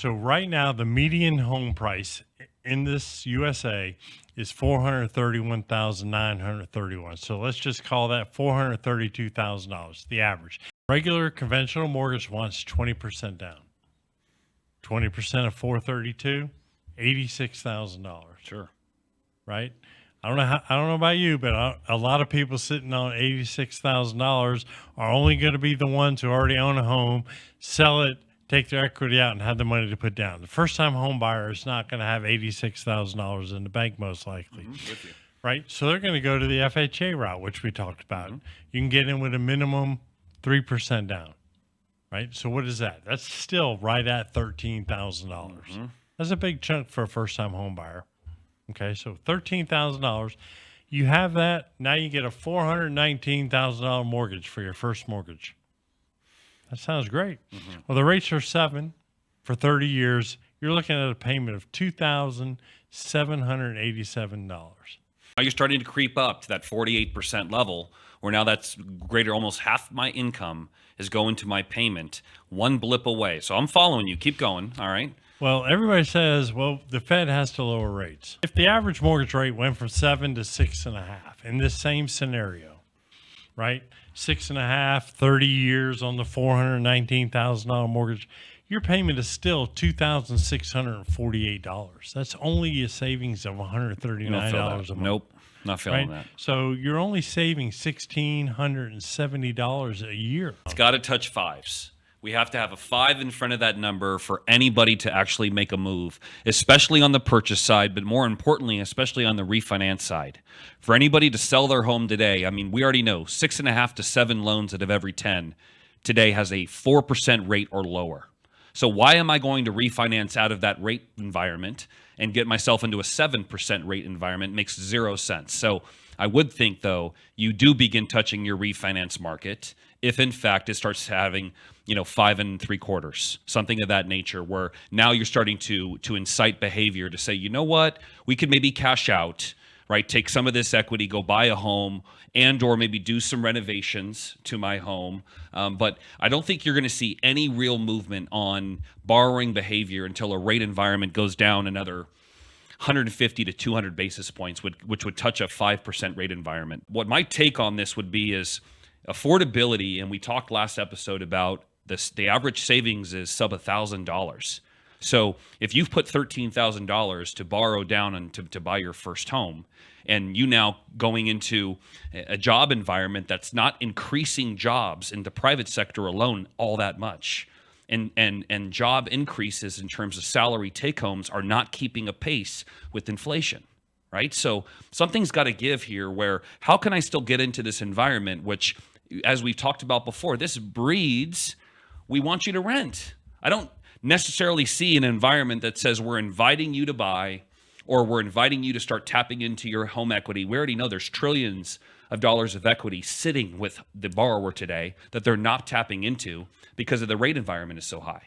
So right now, the median home price in this USA is 431,931. So let's just call that $432,000, the average. Regular conventional mortgage wants 20% down. 20% of 432, $86,000. Sure. Right? I don't know about you, but a lot of people sitting on $86,000 are only going to be the ones who already own a home, sell it, take their equity out, and have the money to put down. The first-time home buyer is not going to have $86,000 in the bank, most likely. With you. Right? So they're going to go to the FHA route, which we talked about. You can get in with a minimum 3% down. Right? So what is that? That's still right at $13,000. That's a big chunk for a first-time home buyer. Okay, so $13,000. You have that. Now you get a $419,000 mortgage for your first mortgage. That sounds great. Well, the rates are 7 for 30 years. You're looking at a payment of $2,787. Now you're starting to creep up to that 48% level, where now that's greater, almost half my income is going to my payment, one blip away. So I'm following you. Keep going. All right. Well, everybody says, well, the Fed has to lower rates. If the average mortgage rate went from 7 to 6.5 in this same scenario, right? 6.5, 30 years on the $419,000 mortgage, your payment is still $2,648. That's only a savings of $139 a month. Nope. Not feeling Right? that. So you're only saving $1,670 a year. It's got to touch fives. We have to have a 5 in front of that number for anybody to actually make a move, especially on the purchase side, but more importantly, especially on the refinance side. For anybody to sell their home today, I mean, we already know 6.5 to 7 loans out of every 10 today has a 4% rate or lower. So why am I going to refinance out of that rate environment and get myself into a 7% rate environment? It makes zero sense. So I would think, though, you do begin touching your refinance market if, in fact, it starts having 5 3/4, something of that nature, where now you're starting to incite behavior to say, you know what, we could maybe cash out, right? Take some of this equity, go buy a home, and or maybe do some renovations to my home. But I don't think you're going to see any real movement on borrowing behavior until a rate environment goes down another 150 to 200 basis points, which would touch a 5% rate environment. What my take on this would be is affordability, and we talked last episode about this. The average savings is sub $1,000. So if you've put $13,000 to borrow down and to buy your first home, and you now going into a job environment that's not increasing jobs in the private sector alone all that much, and job increases in terms of salary take-homes are not keeping a pace with inflation, right? So something's got to give here, where how can I still get into this environment, which, as we've talked about before, this breeds, we want you to rent. I don't necessarily see an environment that says we're inviting you to buy, or we're inviting you to start tapping into your home equity. We already know there's trillions of dollars of equity sitting with the borrower today that they're not tapping into because of the rate environment is so high.